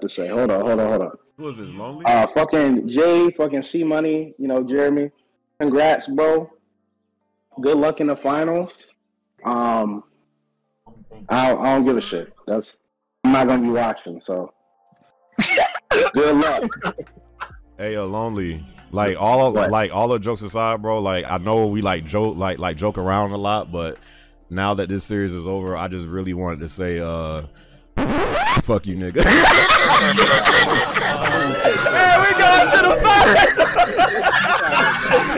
to say. Hold on. Who was this, Lonely? Fucking Jay, fucking C Money, Jeremy. Congrats, bro. Good luck in the finals. I don't give a shit. I'm not gonna be watching, so good luck. Hey, Lonely. Like all the jokes aside, bro. Like I know we joke around a lot, but now that this series is over, I just really wanted to say, fuck you, nigga. Hey, we going to the finals.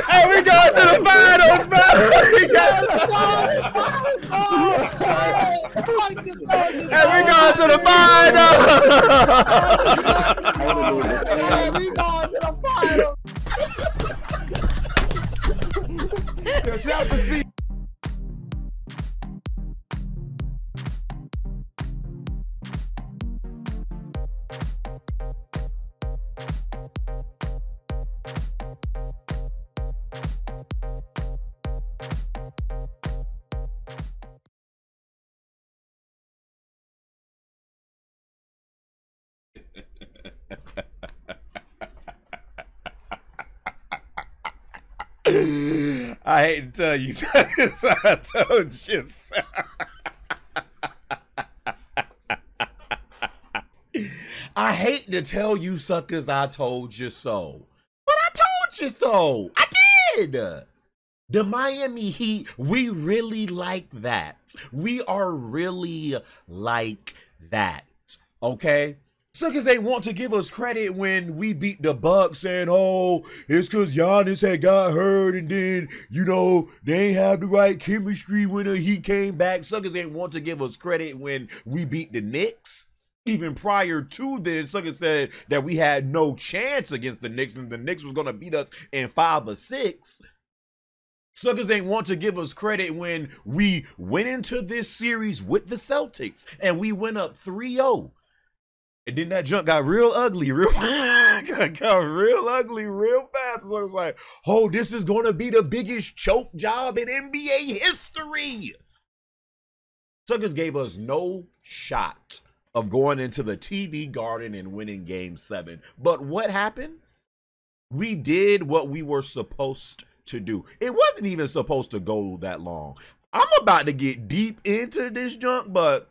Hey, we going to the finals, bro. Hey, we going to the finals. We going to the finals. The Celtics. I hate to tell you, I told you so. I hate to tell you suckers I told you so. But I told you so. I did. The Miami Heat, we really like that. We are really like that. Okay? Suckers ain't want to give us credit when we beat the Bucks saying, oh, it's because Giannis had got hurt and then, they ain't have the right chemistry when the Heat came back. Suckers ain't want to give us credit when we beat the Knicks. Even prior to this, suckers said that we had no chance against the Knicks and the Knicks was going to beat us in 5 or 6. Suckers ain't want to give us credit when we went into this series with the Celtics and we went up 3-0. And then that junk got real ugly, real fast. So I was like, oh, this is going to be the biggest choke job in NBA history. Suckers gave us no shot of going into the TD Garden and winning Game 7. But what happened? We did what we were supposed to do. It wasn't even supposed to go that long. I'm about to get deep into this junk, but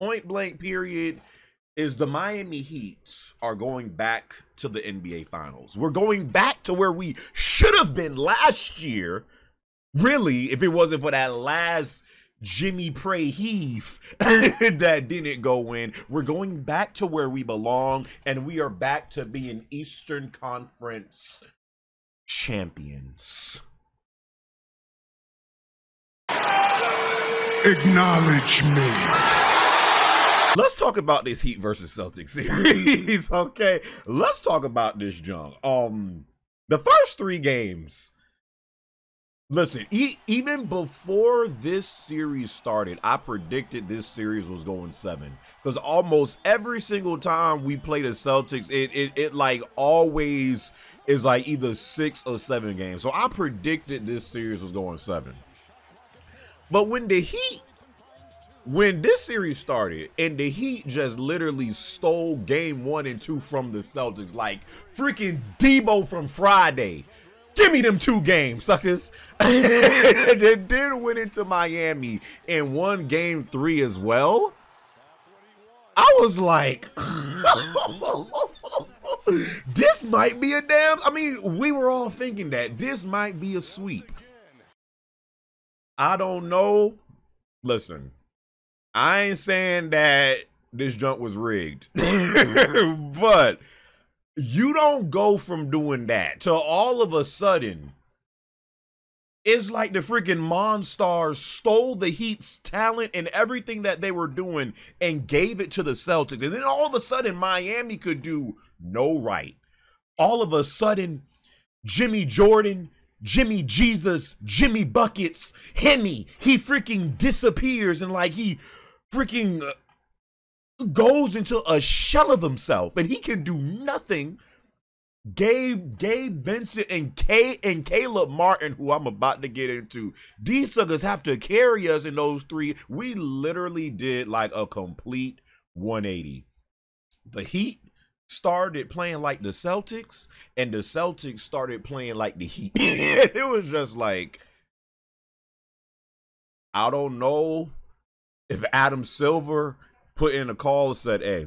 point blank period is the Miami Heat are going back to the NBA Finals. We're going back to where we should have been last year. Really, if it wasn't for that last Jimmy Pray heave that didn't go in. We're going back to where we belong, and we are back to being Eastern Conference champions. Acknowledge me. Let's talk about this Heat versus Celtics series, okay? Let's talk about this junk. The first 3 games. Listen, even before this series started, I predicted this series was going 7. Because almost every single time we play the Celtics, it like always is like either 6 or 7 games. So I predicted this series was going 7. But when this series started and the Heat just literally stole game 1 and 2 from the Celtics, like freaking Debo from Friday. Give me them 2 games, suckers. And then went into Miami and won game 3 as well. I was like, this might be we were all thinking that this might be a sweep. I don't know. Listen, I ain't saying that this junk was rigged, but you don't go from doing that to all of a sudden, it's like the freaking Monstars stole the Heat's talent and everything that they were doing and gave it to the Celtics. And then all of a sudden, Miami could do no right. All of a sudden, Jimmy Jordan, Jimmy Jesus, Jimmy Buckets, Hemi, he freaking disappears and like he freaking goes into a shell of himself and he can do nothing. Gabe Vincent and Caleb Martin, who I'm about to get into, these suckers have to carry us in those 3. We literally did like a complete 180. The Heat started playing like the Celtics, and the Celtics started playing like the Heat. It was just like, I don't know if Adam Silver put in a call and said, hey,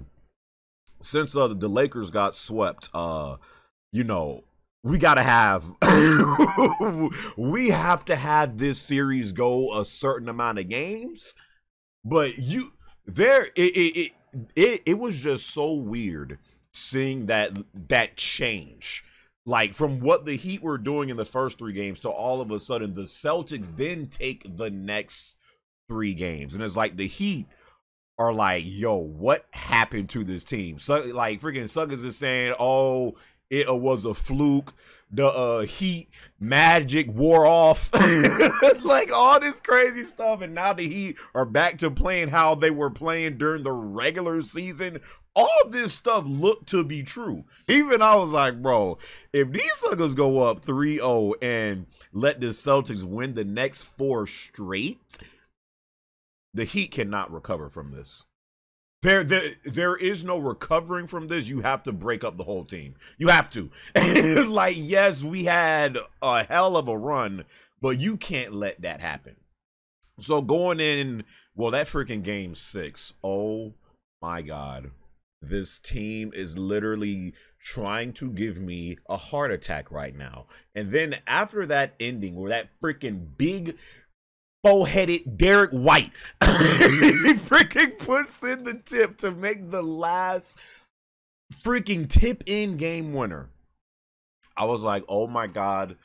since the Lakers got swept, you know, we gotta have we have to have this series go a certain amount of games. But it was just so weird seeing that change, like from what the Heat were doing in the first 3 games to all of a sudden the Celtics then take the next 3 games, and it's like the Heat are like, yo, what happened to this team? So like freaking Suckers is saying, oh, it was a fluke. The Heat magic wore off. Like all this crazy stuff. And now the Heat are back to playing how they were playing during the regular season. All this stuff looked to be true. Even I was like, bro, if these suckers go up 3-0 and let the Celtics win the next 4 straight, the Heat cannot recover from this. There is no recovering from this. You have to break up the whole team. You have to. Like, yes, we had a hell of a run, but you can't let that happen. So going in, well, that freaking game 6, oh my God. This team is literally trying to give me a heart attack right now. And then after that ending, where that freaking big four-headed Derek White he freaking puts in the tip to make the last freaking tip in game winner, I was like, oh my God,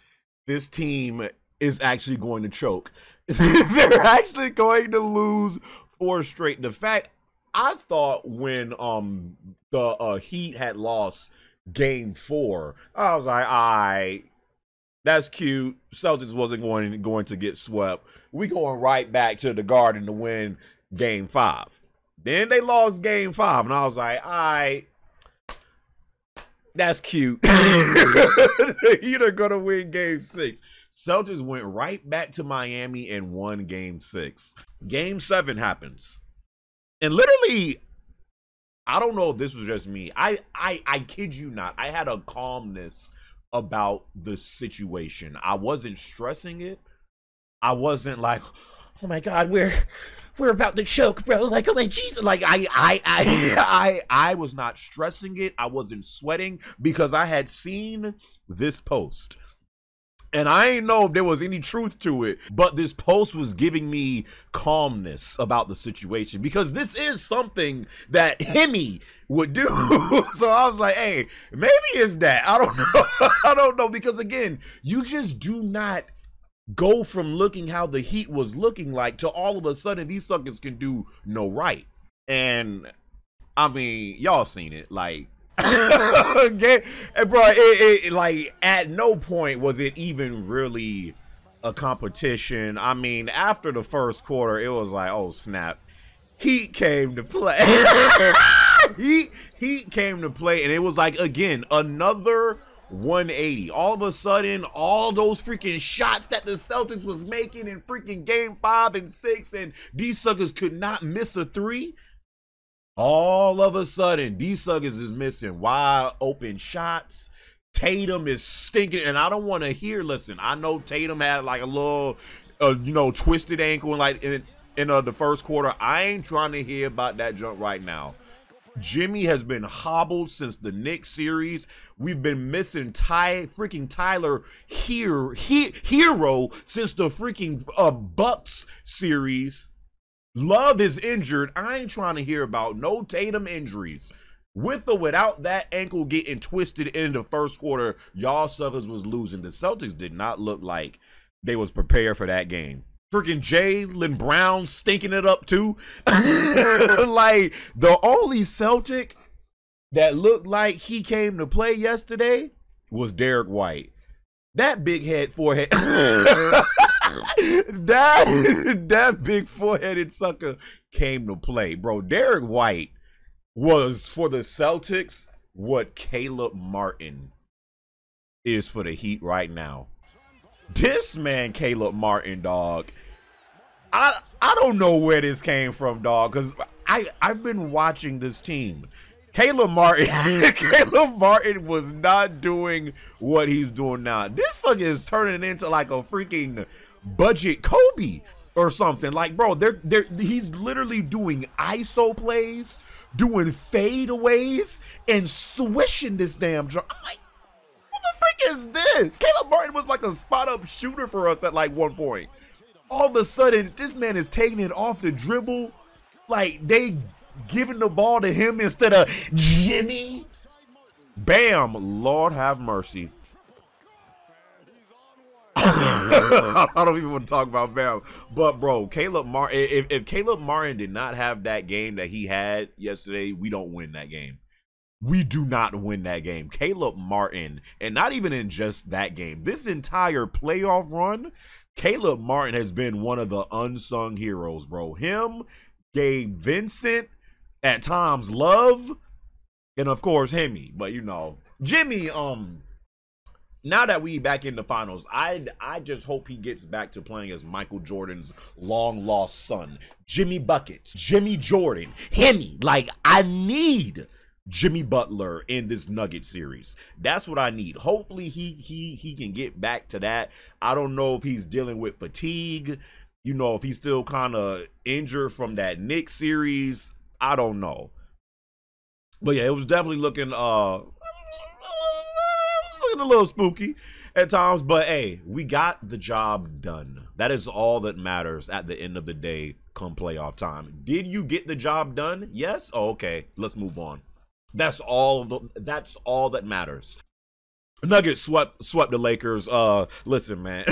this team is actually going to choke. They're actually going to lose 4 straight. The fact, I thought when the Heat had lost game 4, I was like, all right, that's cute. Celtics wasn't going to get swept. We going right back to the Garden to win game 5. Then they lost game 5, and I was like, all right, that's cute. You're going to win game 6. Celtics went right back to Miami and won game 6. Game 7 happens. And literally, I don't know if this was just me. I kid you not. I had a calmness about the situation. I wasn't stressing it. I wasn't like, oh my God, we're about to choke, bro. Like, oh my Jesus. Like I was not stressing it. I wasn't sweating because I had seen this post. And I didn't know if there was any truth to it, but this post was giving me calmness about the situation because this is something that Hemi would do. So I was like, hey, maybe it's that. I don't know. I don't know, because again, you just do not go from looking how the Heat was looking like to all of a sudden these suckers can do no right. And I mean, y'all seen it, like, okay, and bro, it like at no point was it even really a competition. I mean, after the first quarter, it was like, oh snap, Heat came to play. Heat came to play, and it was like, again, another 180. All of a sudden, all those freaking shots that the Celtics was making in freaking game 5 and 6, and these suckers could not miss a 3. All of a sudden, these suckers is missing wide open shots. Tatum is stinking, and I don't want to hear. Listen, I know Tatum had like a little, twisted ankle, and like in the first quarter. I ain't trying to hear about that junk right now. Jimmy has been hobbled since the Knicks series. We've been missing freaking Tyler Hero since the freaking Bucks series. Love is injured. I ain't trying to hear about no Tatum injuries. With or without that ankle getting twisted in the first quarter, y'all suckers was losing. The Celtics did not look like they was prepared for that game. Freaking Jaylen Brown stinking it up too. Like, the only Celtic that looked like he came to play yesterday was Derek White. That big forehead. that big four-headed sucker came to play. Bro, Derek White was for the Celtics what Caleb Martin is for the Heat right now. This man, Caleb Martin, dog, I don't know where this came from, dog, because I've been watching this team. Caleb Martin, Caleb Martin was not doing what he's doing now. This sucker is turning into like a freaking budget Kobe or something. Like, bro, he's literally doing ISO plays, doing fadeaways, and swishing this damn drum. I'm like, what the freak is this? Caleb Martin was like a spot-up shooter for us at like one point. All of a sudden, this man is taking it off the dribble. Like, they giving the ball to him instead of Jimmy. Bam. Lord have mercy. I don't even want to talk about Bam. But, bro, Caleb Martin, if Caleb Martin did not have that game that he had yesterday, we don't win that game. We do not win that game. Caleb Martin, and not even in just that game, this entire playoff run, Caleb Martin has been one of the unsung heroes, bro. Him, Gabe Vincent, at times Love, and of course Hemi. But you know, Jimmy, now that we back in the finals, I just hope he gets back to playing as Michael Jordan's long lost son. Jimmy Buckets, Jimmy Jordan, Hemi. Like, I need Jimmy Butler in this Nugget series. That's what I need. Hopefully he can get back to that. I don't know if he's dealing with fatigue, you know, if he's still kind of injured from that Knicks series. I don't know. But yeah, it was definitely looking a little spooky at times, but hey, we got the job done. That is all that matters at the end of the day come playoff time. Did you get the job done? Yes? Oh, okay. Let's move on. That's all that matters. Nuggets swept the Lakers. Listen, man.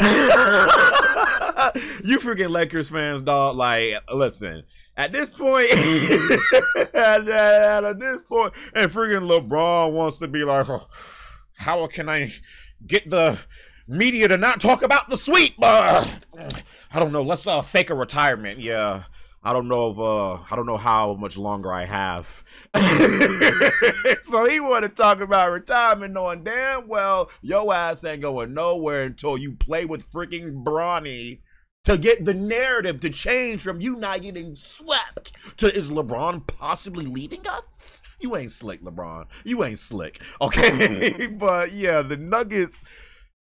You freaking Lakers fans, dog. Like, listen. At this point, at this point, and freaking LeBron wants to be like, oh, how can I get the media to not talk about the sweep? I don't know. Let's fake a retirement. Yeah. I don't know how much longer I have. So he want to talk about retirement, knowing damn well your ass ain't going nowhere until you play with freaking Bronny to get the narrative to change from you not getting swept to is LeBron possibly leaving us? You ain't slick, LeBron. You ain't slick. Okay. But yeah, the Nuggets,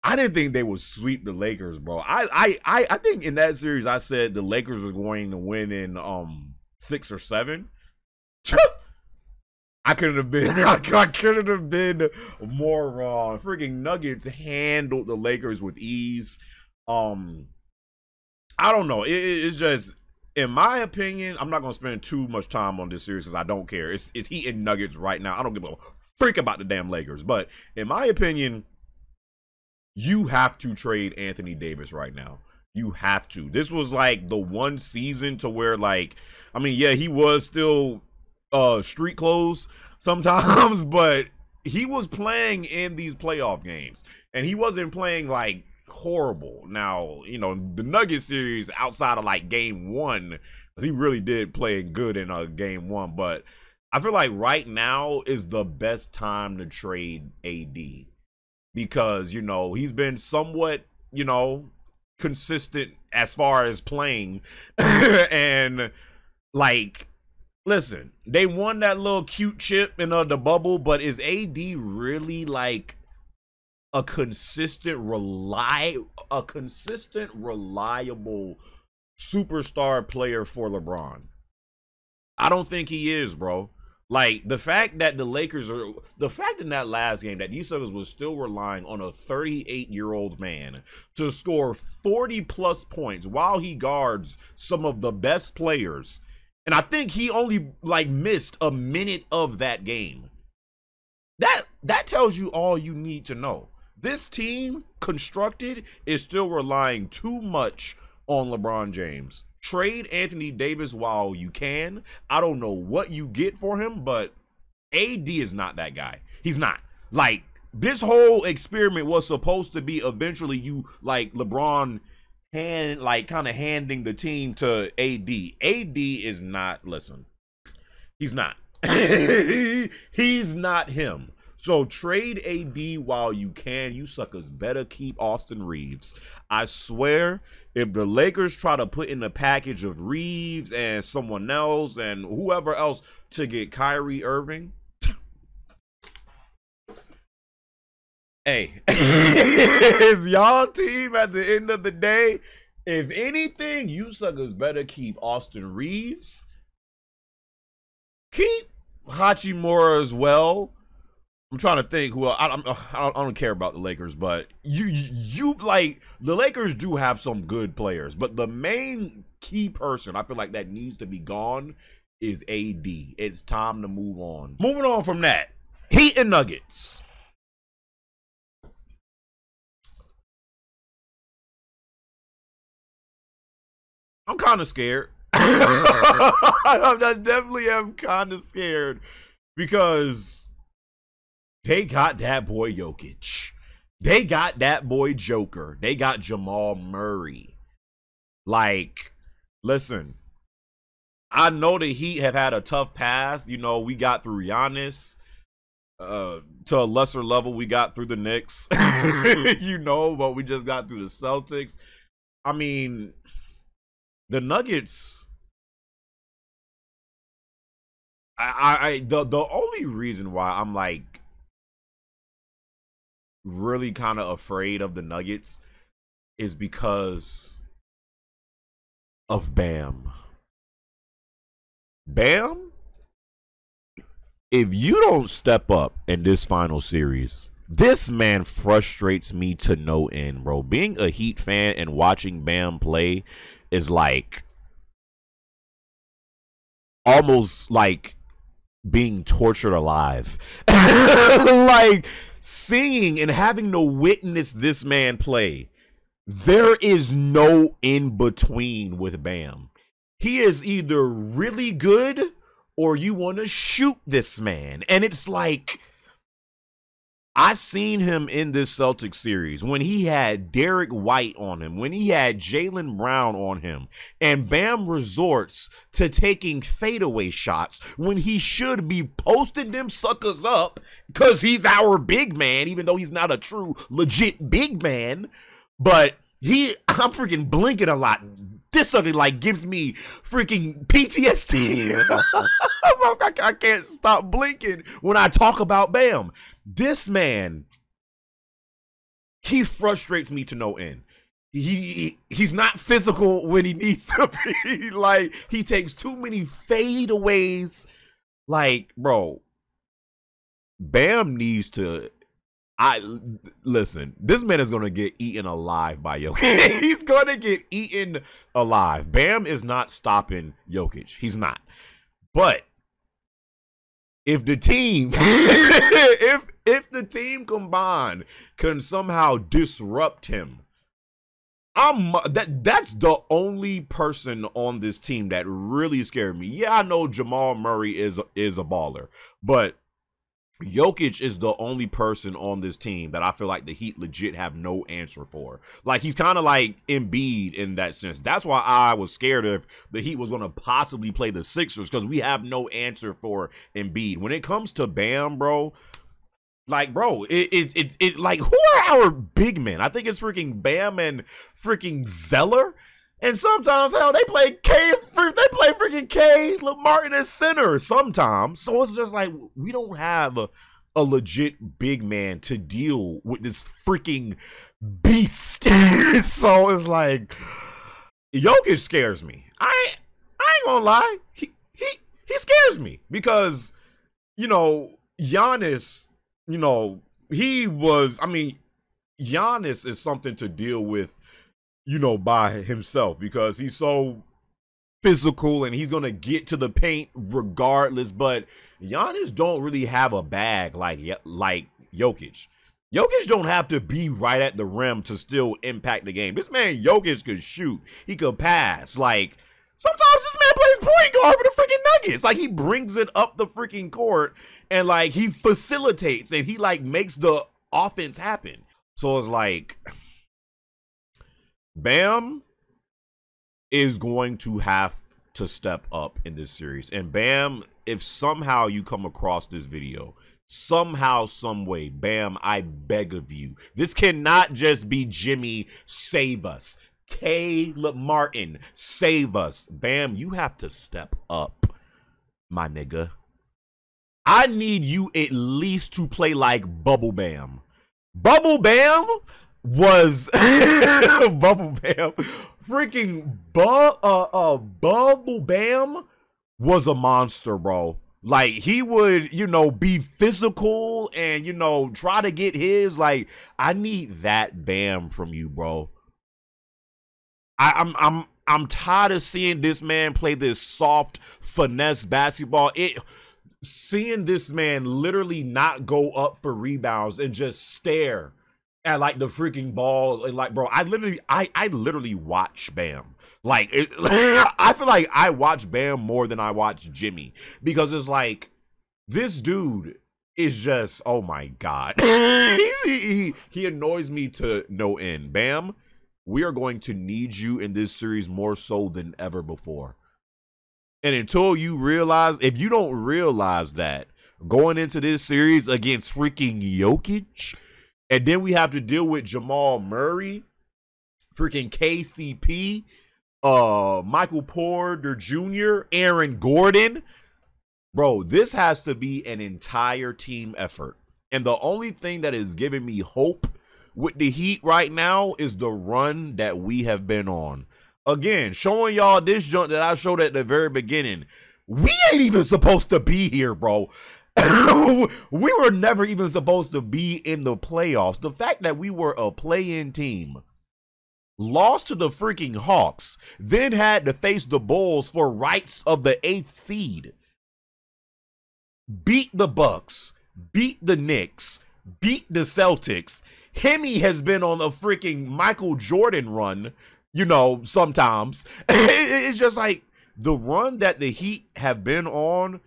I didn't think they would sweep the Lakers, bro. I think in that series I said the Lakers were going to win in 6 or 7. I couldn't have been more wrong. Freaking Nuggets handled the Lakers with ease. I don't know. It's just, in my opinion, I'm not gonna spend too much time on this series because I don't care. It's Heat and Nuggets right now. I don't give a freak about the damn Lakers. But in my opinion, you have to trade Anthony Davis right now. You have to. This was like the one season to where, like, I mean, yeah, he was still street clothes sometimes, but he was playing in these playoff games, and he wasn't playing like horrible. Now, you know, the Nuggets series outside of like game 1, he really did play good in game 1, but I feel like right now is the best time to trade AD. Because, you know, he's been somewhat, you know, consistent as far as playing. And, like, listen, they won that little cute chip in the bubble, but is AD really, like, a consistent, reliable superstar player for LeBron? I don't think he is, bro. Like, the fact that the Lakers are, the fact in that last game that these suckers was still relying on a 38-year-old man to score 40-plus points while he guards some of the best players. And I think he only, like, missed a minute of that game. That tells you all you need to know. This team constructed is still relying too much on LeBron James. Trade Anthony Davis while you can. I don't know what you get for him, but AD is not that guy. He's not. Like, this whole experiment was supposed to be eventually you, like, LeBron kind of handing the team to AD. AD is not, listen, he's not. He's not him. So trade AD while you can. You suckers better keep Austin Reeves. I swear, if the Lakers try to put in a package of Reeves and someone else and whoever else to get Kyrie Irving, Hey, it's y'all team at the end of the day. If anything, you suckers better keep Austin Reeves. Keep Hachimura as well. I'm trying to think who else. I don't care about the Lakers, but you like the Lakers do have some good players, but the main key person I feel like that needs to be gone is AD. It's time to move on. Moving on from that, Heat and Nuggets. I'm kind of scared. I definitely am kind of scared because they got that boy Jokic. They got that boy Joker. They got Jamal Murray. Like, listen, I know the Heat have had a tough path. You know, we got through Giannis. To a lesser level, we got through the Knicks. You know, but we just got through the Celtics. I mean, the Nuggets, the only reason why I'm like really kind of afraid of the Nuggets is because of Bam. Bam, if you don't step up in this final series, this man frustrates me to no end, bro. Being a Heat fan and watching Bam play is like almost like being tortured alive. Like seeing and having to witness this man play, there is no in between with Bam. He is either really good or you want to shoot this man. And it's like, I seen him in this Celtics series when he had Derek White on him, when he had Jaylen Brown on him, and Bam resorts to taking fadeaway shots when he should be posting them suckers up because he's our big man, even though he's not a true, legit big man. But I'm freaking blinking a lot. This sucker like gives me freaking PTSD. I can't stop blinking when I talk about Bam. This man, he frustrates me to no end. He's not physical when he needs to be. Like, he takes too many fadeaways. Like, bro, Bam needs to. Listen, this man is gonna get eaten alive by Jokic. He's gonna get eaten alive. Bam is not stopping Jokic. He's not. But if the team, if the team combined can somehow disrupt him, that's the only person on this team that really scared me. Yeah, I know Jamal Murray is a baller, but Jokic is the only person on this team that I feel like the Heat legit have no answer for. Like, he's kind of like Embiid in that sense. That's why I was scared if the Heat was going to possibly play the Sixers, because we have no answer for Embiid. When it comes to Bam, bro, like, bro, it like, who are our big men? I think it's freaking Bam and freaking Zeller. And sometimes, hell, they play freaking K, Martin as center sometimes. So it's just like, we don't have a legit big man to deal with this freaking beast. So it's like, Jokic scares me. I ain't gonna lie. He scares me because, you know, Giannis, you know, Giannis is something to deal with, you know, by himself, because he's so physical and he's gonna get to the paint regardless. But Giannis don't really have a bag like Jokic. Jokic don't have to be right at the rim to still impact the game. This man Jokic could shoot. He could pass. Like, sometimes this man plays point guard for the freaking Nuggets. Like, he brings it up the freaking court and like he facilitates and he like makes the offense happen. So it's like, Bam is going to have to step up in this series. And Bam, if somehow you come across this video, somehow, some way, Bam, I beg of you, this cannot just be Jimmy, save us. Caleb Martin, save us. Bam, you have to step up, my nigga. I need you at least to play like Bubble Bam. Bubble Bam was Bubble Bam. Freaking Bubble Bam was a monster, bro. Like, he would, be physical and, try to get his. Like, I need that Bam from you, bro. I'm tired of seeing this man play this soft finesse basketball. Seeing this man literally not go up for rebounds and just stare at like the freaking ball, and like, bro, I literally watch Bam. Like, I feel like I watch Bam more than I watch Jimmy, because it's like, this dude is just, oh my god. he annoys me to no end. Bam, we are going to need you in this series more so than ever before. And until you realize, if you don't realize that going into this series against freaking Jokic, and then we have to deal with Jamal Murray, freaking KCP, Michael Porter Jr., Aaron Gordon, bro, this has to be an entire team effort. And the only thing that is giving me hope with the Heat right now is the run that we have been on. Again, showing y'all this junk that I showed at the very beginning. We ain't even supposed to be here, bro. We were never even supposed to be in the playoffs. The fact that we were a play-in team, lost to the freaking Hawks, then had to face the Bulls for rights of the 8th seed, beat the Bucks, beat the Knicks, beat the Celtics. Hemi has been on a freaking Michael Jordan run, sometimes. It's just like, the run that the Heat have been on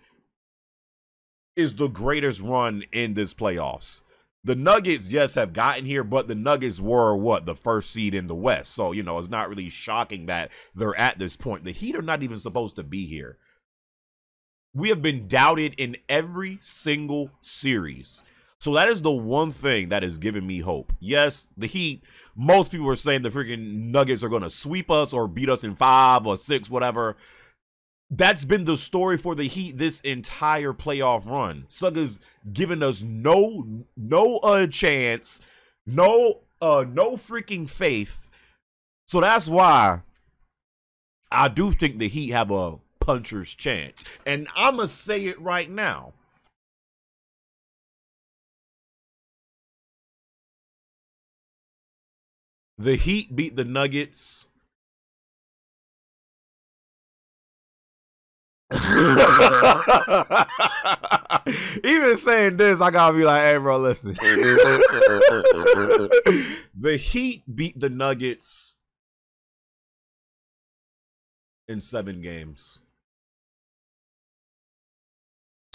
is the greatest run in this playoffs. The Nuggets, yes, have gotten here, but the Nuggets were, the first seed in the West. So, it's not really shocking that they're at this point. The Heat are not even supposed to be here. We have been doubted in every single series. So that is the one thing that is giving me hope. Yes, the Heat, most people are saying the freaking Nuggets are going to sweep us or beat us in 5 or 6, whatever. That's been the story for the Heat this entire playoff run. Suckers giving us no chance, no freaking faith. So that's why I do think the Heat have a puncher's chance. And I'ma say it right now. The Heat beat the Nuggets. Even saying this, I gotta be like, hey, bro, listen. The Heat beat the Nuggets in 7 games.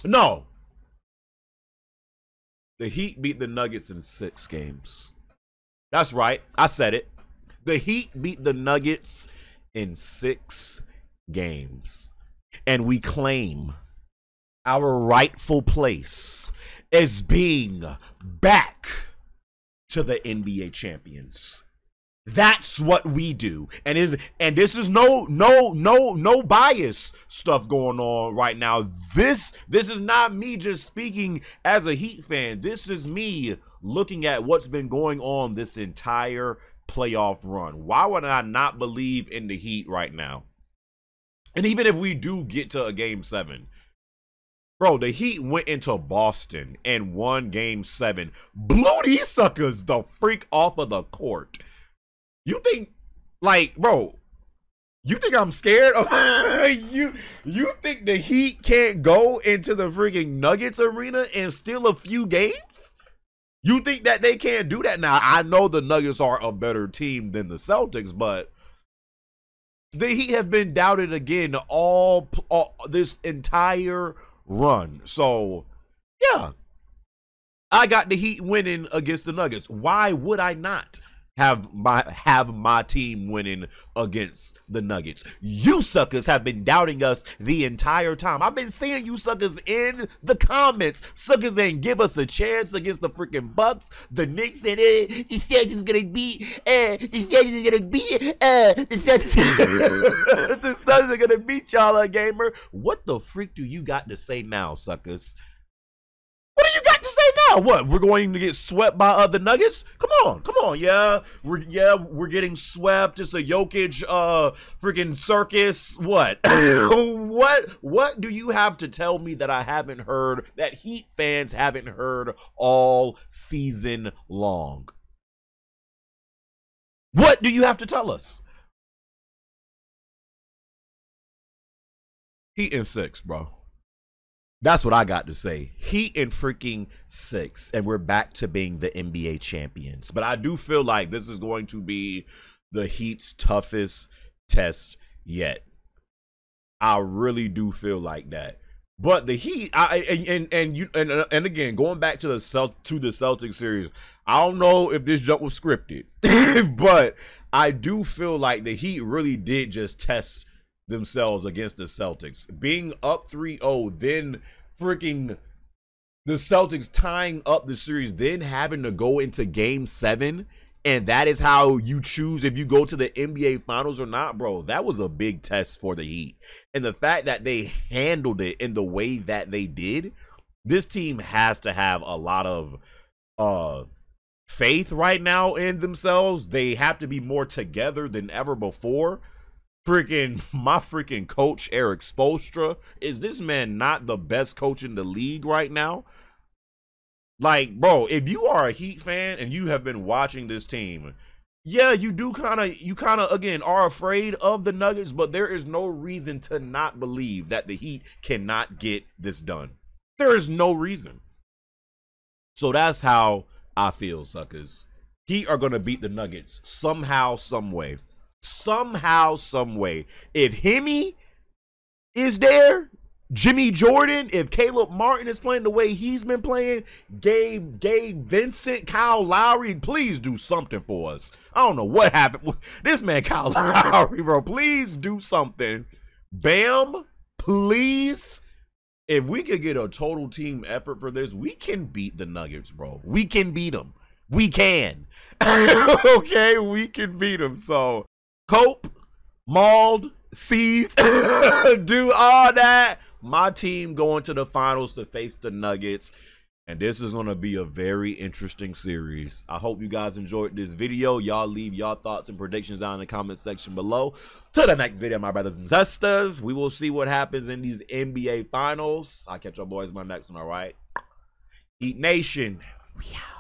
No. The Heat beat the Nuggets in 6 games. That's right. I said it. The Heat beat the Nuggets in 6 games. And we claim our rightful place as being back to the NBA champions. That's what we do. And this is no bias stuff going on right now. This is not me just speaking as a Heat fan. This is me looking at what's been going on this entire playoff run. Why would I not believe in the Heat right now? And even if we do get to a game 7, bro, the Heat went into Boston and won game 7. Blew these suckers the freak off of the court. You think, like, bro, you think I'm scared of you think the Heat can't go into the freaking Nuggets arena and steal a few games? You think that they can't do that? Now, I know the Nuggets are a better team than the Celtics, but the Heat have been doubted again all this entire run. So, yeah, I got the Heat winning against the Nuggets. Why would I not have my team winning against the Nuggets? You suckers have been doubting us the entire time. I've been seeing you suckers in the comments. Suckers didn't give us a chance against the freaking Bucks, the Knicks, and the Celtics gonna beat. The Celtics gonna beat. The Celtics are gonna beat y'all, gamer. What the freak do you got to say now, suckers? What do you got to say now? what? We're going to get swept by the Nuggets? Come on. Yeah, we're getting swept. It's a Jokic freaking circus. What? what do you have to tell me that I haven't heard, that Heat fans haven't heard all season long? What do you have to tell us? Heat in 6, bro. That's what I got to say. Heat in freaking 6. And we're back to being the NBA champions. But I do feel like this is going to be the Heat's toughest test yet. I really do feel like that. But the Heat, and again, going back to the Celtics series, I don't know if this jump was scripted, but I do feel like the Heat really did just test themselves against the Celtics. Being up 3-0, then freaking the Celtics tying up the series, then having to go into game 7, and that is how you choose if you go to the NBA Finals or not, bro. That was a big test for the Heat. And the fact that they handled it in the way that they did, this team has to have a lot of faith right now in themselves. They have to be more together than ever before. My freaking coach, Eric Spoelstra, is this man not the best coach in the league right now? Like, bro, if you are a Heat fan and you have been watching this team, yeah, you kind of, again, are afraid of the Nuggets, but there is no reason to not believe that the Heat cannot get this done. There is no reason. So that's how I feel, suckers. Heat are going to beat the Nuggets somehow, some way. Somehow, some way. If Hemi is there, Jimmy Jordan, if Caleb Martin is playing the way he's been playing, Gabe Vincent, Kyle Lowry, please do something for us. I don't know what happened. This man, Kyle Lowry, bro, please do something. Bam, please. If we could get a total team effort for this, we can beat the Nuggets, bro. We can beat them. We can. Okay, we can beat them. So, cope, mauled, seethe, do all that. My team going to the finals to face the Nuggets. And this is going to be a very interesting series. I hope you guys enjoyed this video. Y'all leave y'all thoughts and predictions down in the comment section below. Till the next video, my brothers and sisters. We will see what happens in these NBA finals. I'll catch y'all boys in my next one, all right? Heat Nation. We out.